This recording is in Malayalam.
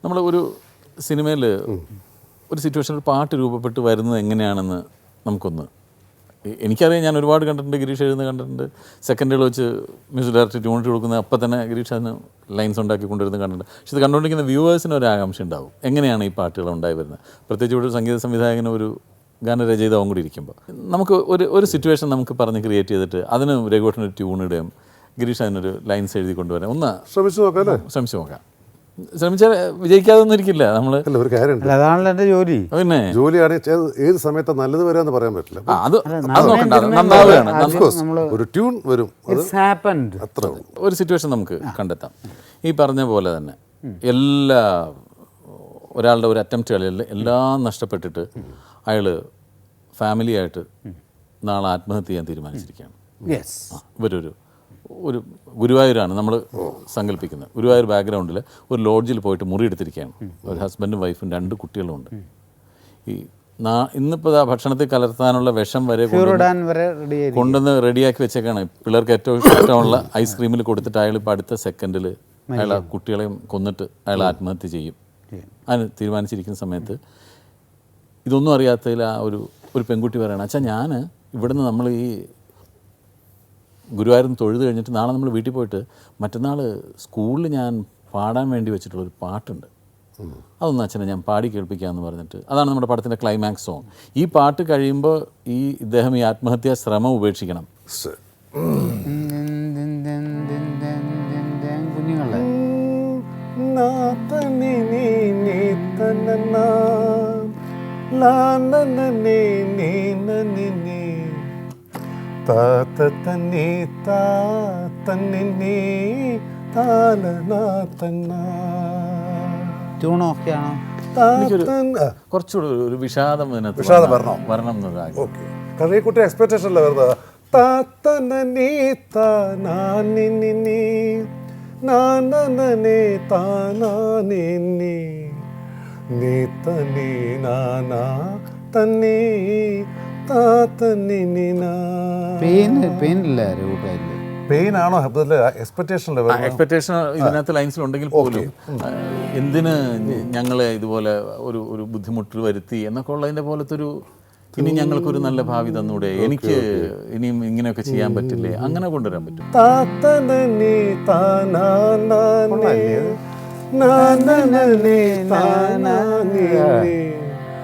നമ്മൾ ഒരു സിനിമയിൽ ഒരു സിറ്റുവേഷനിൽ പാട്ട് രൂപപ്പെട്ട് വരുന്നത് എങ്ങനെയാണെന്ന് നമുക്കൊന്ന് എനിക്കറിയാം. ഞാൻ ഒരുപാട് കണ്ടിട്ടുണ്ട്, ഗിരീഷ് എഴുതുന്നത് കണ്ടിട്ടുണ്ട്, സെക്കൻഡുകൾ വെച്ച് മ്യൂസിക് ഡയറക്ടർ ട്യൂണിട്ട് കൊടുക്കുന്നത് അപ്പം തന്നെ ഗിരീഷ് അതിന് ലൈൻസ് ഉണ്ടാക്കി കൊണ്ടുവരുന്നത് കണ്ടിട്ടുണ്ട്. പക്ഷെ ഇത് കണ്ടുകൊണ്ടിരിക്കുന്ന വ്യൂവേഴ്സിന് ഒരു ആകാംക്ഷ ഉണ്ടാവും, എങ്ങനെയാണ് ഈ പാട്ടുകൾ ഉണ്ടായി വരുന്നത്. പ്രത്യേകിച്ച് ഒരു സംഗീത സംവിധായകന് ഒരു ഗാനരചയിതാവും കൂടി ഇരിക്കുമ്പോൾ നമുക്ക് ഒരു സിറ്റുവേഷൻ നമുക്ക് പറഞ്ഞ് ക്രിയേറ്റ് ചെയ്തിട്ട് അതിന് രഘുവേട്ടനൊരു ട്യൂൺ ഇടുകയും ഗിരീഷ് അതിനൊരു ലൈൻസ് എഴുതി കൊണ്ടുവരാം. ഒന്ന് ശ്രമിച്ചു നോക്കാം. ശ്രമിച്ചാൽ വിജയിക്കാതൊന്നും ഇരിക്കില്ല. നമ്മൾ ഒരു കാര്യം, അതാണല്ലോ എൻ്റെ ജോലി. പിന്നെ ജോലിയാണ് ഏത് സമയത്ത് നല്ലത് വരാന്ന് പറയാൻ പറ്റില്ല. ഒരു ട്യൂൺ വരും, അത്ര ഒരു സിറ്റുവേഷൻ നമുക്ക് കണ്ടെത്താം. ഈ പറഞ്ഞ പോലെ തന്നെ ഒരാളുടെ ഒരു അറ്റംപ്റ്റുകളിൽ എല്ലാം നഷ്ടപ്പെട്ടിട്ട് അയാൾ ഫാമിലിയായിട്ട് നാളെ ആത്മഹത്യ ചെയ്യാൻ തീരുമാനിച്ചിരിക്കുകയാണ്. ഒരു ഗുരുവായൂരാണ് നമ്മൾ സങ്കല്പിക്കുന്നത്. ഗുരുവായൂർ ബാക്ക്ഗ്രൗണ്ടിൽ ഒരു ലോഡ്ജിൽ പോയിട്ട് മുറി എടുത്തിരിക്കുകയാണ്. ഒരു ഹസ്ബൻഡും വൈഫും 2 കുട്ടികളുമുണ്ട്. ഈ ഇന്നിപ്പോൾ ആ ഭക്ഷണത്തിൽ കലർത്താനുള്ള വിഷം വരെ കൊണ്ടുവന്ന് റെഡിയാക്കി വെച്ചേക്കാണ്. പിള്ളേർക്ക് ഏറ്റവും ഇഷ്ടമുള്ള ഐസ്ക്രീമിൽ കൊടുത്തിട്ട് അയാൾ ഇപ്പോൾ അടുത്ത സെക്കൻഡിൽ അയാൾ ആ കുട്ടികളെയും കൊന്നിട്ട് അയാൾ ആത്മഹത്യ ചെയ്യും. അതിന് തീരുമാനിച്ചിരിക്കുന്ന സമയത്ത് ഇതൊന്നും അറിയാത്തതിൽ ആ ഒരു പെൺകുട്ടി പറയണം, അച്ഛാ ഞാൻ ഇവിടുന്ന് നമ്മൾ ഈ ഗുരുവായൂരിൽ തൊഴുത് കഴിഞ്ഞിട്ട് നാളെ നമ്മൾ വീട്ടിൽ പോയിട്ട് മറ്റന്നാൾ സ്കൂളിൽ ഞാൻ പാടാൻ വേണ്ടി വെച്ചിട്ടുള്ളൊരു പാട്ടുണ്ട്, അതൊന്നും അച്ഛനെ ഞാൻ പാടി കേൾപ്പിക്കാമെന്ന് പറഞ്ഞിട്ട്, അതാണ് നമ്മുടെ പടത്തിൻ്റെ ക്ലൈമാക്സ് സോങ്. ഈ പാട്ട് കഴിയുമ്പോൾ ഇദ്ദേഹം ഈ ആത്മഹത്യാ ശ്രമം ഉപേക്ഷിക്കണം. കുഞ്ഞുങ്ങളെ കുറച്ചുകൂടെ ഒരു വിഷാദം വരണം എന്നതാണ്. കുട്ടി എക്സ്പെക്ടേഷൻ അല്ല വരുന്നത്. പെയിനാണോ എക്സ്പെക്ടേഷൻ ഇതിനകത്ത് ലൈൻസിലുണ്ടെങ്കിൽ പോലും എന്തിന് ഞങ്ങളെ ഇതുപോലെ ഒരു ബുദ്ധിമുട്ട് വരുത്തി എന്നൊക്കെ ഉള്ളതിൻ്റെ പോലത്തെ ഒരു, ഇനി ഞങ്ങൾക്കൊരു നല്ല ഭാവി തന്നൂടെ, എനിക്ക് ഇനിയും ഇങ്ങനെയൊക്കെ ചെയ്യാൻ പറ്റില്ലേ, അങ്ങനെ കൊണ്ടുവരാൻ പറ്റും.